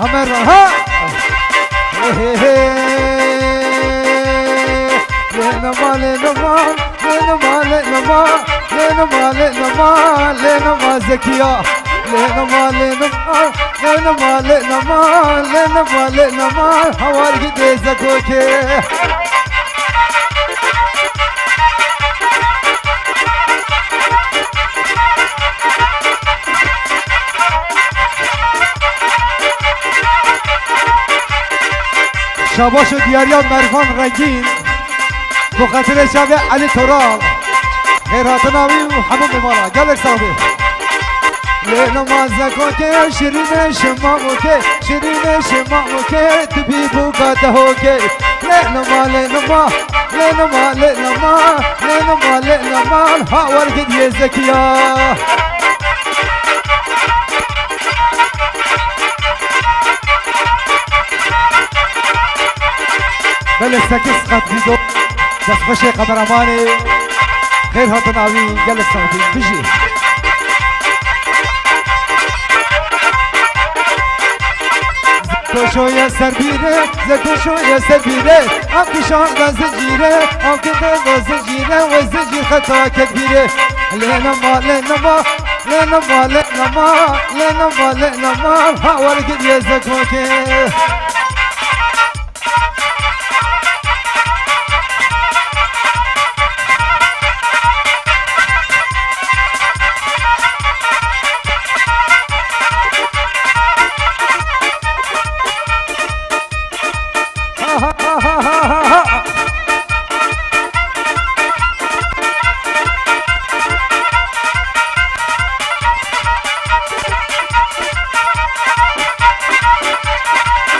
همه ها لنما لنما لنما لنما لنما لنما لنما زكية لنما لنما لنما لنما لنما لنما هوار قد زكوكي شاباش و دیاریا مرفان رنگین بخاطر شب علی تورال خیرات ناوی و همون بمالا گلک صاحبی لنما زکوکه شیرین شما اوکه شیرین شما اوکه تو بی بوکاته اوکه لنما لنما لنما لنما لنما لنما هاور قد زکیا بل استكس قد فيدو دست خوشي قمرماني خير هاتن آوي جلس صوتي بجي زكو شوية سربيرة زكو شوية سربيرة ام كشان بزنجيرة ام كده بزنجيرة وزنجير خطا كبيرة لنما لنما لنما لنما لنما لنما هاور قد يزكوكي